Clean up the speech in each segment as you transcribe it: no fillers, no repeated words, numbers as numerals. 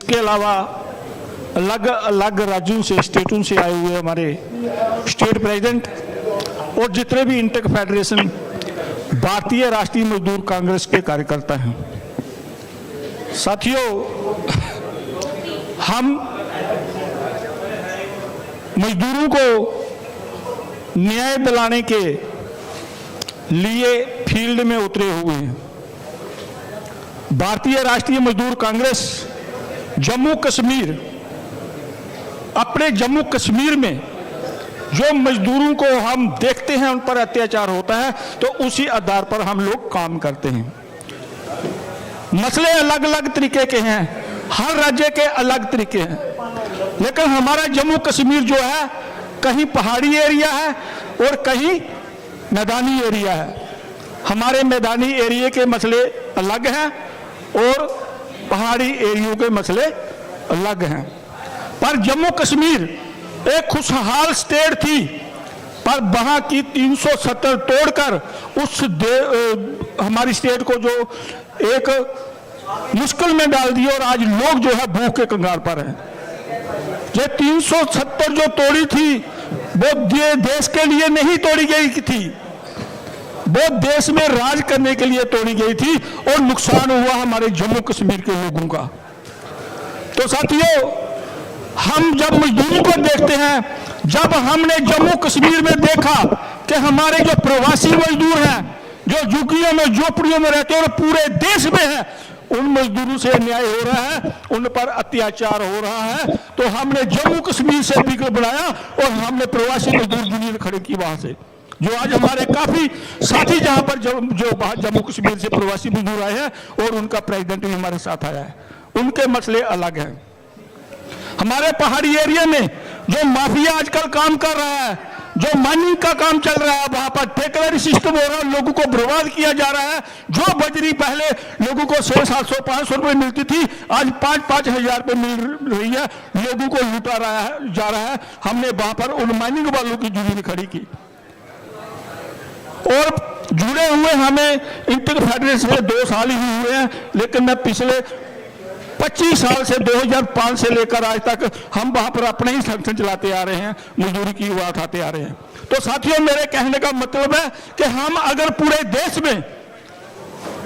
इसके अलावा अलग अलग राज्यों से, स्टेटों से आए हुए हमारे स्टेट प्रेसिडेंट और जितने भी इंटर फेडरेशन भारतीय राष्ट्रीय मजदूर कांग्रेस के कार्यकर्ता हैं। साथियों, हम मजदूरों को न्याय दिलाने के लिए फील्ड में उतरे हुए हैं। भारतीय राष्ट्रीय मजदूर कांग्रेस जम्मू कश्मीर, अपने जम्मू कश्मीर में जो मजदूरों को हम देखते हैं उन पर अत्याचार होता है, तो उसी आधार पर हम लोग काम करते हैं। मसले अलग अलग तरीके के हैं, हर राज्य के अलग तरीके हैं, लेकिन हमारा जम्मू कश्मीर जो है कहीं पहाड़ी एरिया है और कहीं मैदानी एरिया है। हमारे मैदानी एरिया के मसले अलग हैं और पहाड़ी एरियो के मसले अलग हैं। पर जम्मू कश्मीर एक खुशहाल स्टेट थी, पर वहां की 370 तोड़कर उस हमारी स्टेट को जो एक मुश्किल में डाल दिया और आज लोग जो है भूख के कंगाल पर हैं। ये 370 जो तोड़ी थी वो देश के लिए नहीं तोड़ी गई थी, वो देश में राज करने के लिए तोड़ी गई थी और नुकसान हुआ हमारे जम्मू कश्मीर के लोगों का। तो साथियों, हम जब मजदूरों को देखते हैं, जब हमने जम्मू कश्मीर में देखा कि हमारे जो प्रवासी मजदूर हैं, जो झुग्गियों में झोपड़ियों में रहते हैं और पूरे देश में हैं, उन मजदूरों से अन्याय हो रहा है, उन पर अत्याचार हो रहा है, तो हमने जम्मू कश्मीर से बिगड़ बनाया और हमने प्रवासी मजदूर यूनियन खड़े की वहां से। जो आज हमारे काफी साथी जहां पर जो जम्मू कश्मीर से प्रवासी मजदूर आए हैं और उनका प्रेसिडेंट भी हमारे साथ आया है, उनके मसले अलग हैं। हमारे पहाड़ी एरिया में जो माफिया आजकल काम कर रहा है, जो माइनिंग का काम चल रहा है, वहां पर टेकलरी सिस्टम हो रहा है, लोगों को बर्बाद किया जा रहा है। जो बजरी पहले लोगों को 600-700 500 रुपए मिलती थी, आज 5-5 हजार रुपए मिल रही है, लोगों को लूटा जा रहा है। हमने वहां पर उन माइनिंग वालों की यूनियन खड़ी की और जुड़े हुए हमें इंटर फेडरेशन से 2 साल ही हुए हैं, लेकिन मैं पिछले 25 साल से 2005 से लेकर आज तक हम वहां पर अपने ही संगठन चलाते आ रहे हैं, मजदूरी की बात उठाते आ रहे हैं। तो साथियों, मेरे कहने का मतलब है कि हम अगर पूरे देश में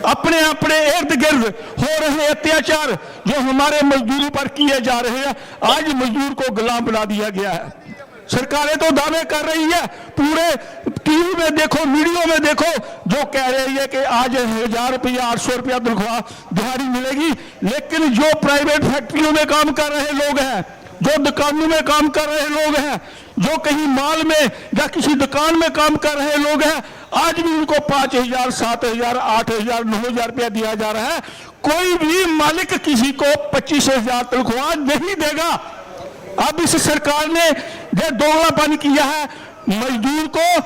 अपने अपने इर्द गिर्द हो रहे अत्याचार जो हमारे मजदूरों पर किए जा रहे हैं, आज मजदूर को गुलाम बना दिया गया है। सरकारें तो दावे कर रही है, पूरे टीवी में देखो, वीडियो में देखो, जो कह रही है कि आज 1000 रुपया 800 रुपया तनख्वाह दिहाड़ी मिलेगी, लेकिन जो प्राइवेट फैक्ट्रियों में काम कर रहे लोग हैं, जो दुकानों में काम कर रहे लोग हैं, जो कहीं माल में या किसी दुकान में काम कर रहे लोग हैं, आज भी उनको 5000, 7000, 8000, 9000 रुपया दिया जा रहा है। कोई भी मालिक किसी को 25000 तनख्वाह नहीं देगा। अब इस सरकार ने यह दोगलापन किया है, मजदूर को,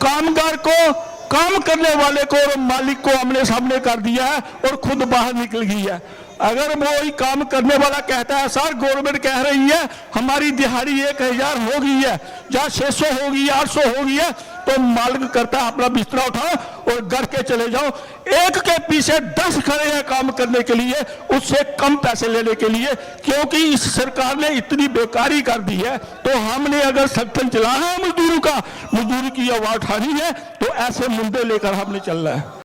कामगार को, काम करने वाले को और मालिक को आमने सामने कर दिया है और खुद बाहर निकल गई है। अगर वो ही काम करने वाला कहता है, सर गवर्नमेंट कह रही है हमारी दिहाड़ी 1000 हो गई है, या 600 हो गई, 800 हो गई है, तो मालिक करता है अपना बिस्तरा उठाओ और घर के चले जाओ। एक के पीछे 10 खड़े हैं काम करने के लिए, उससे कम पैसे लेने के लिए, क्योंकि इस सरकार ने इतनी बेकारी कर दी है। तो हमने अगर संगठन चलाना है मजदूरों का, मजदूरी की आवाज उठानी है, तो ऐसे मुद्दे लेकर हमने चलना है।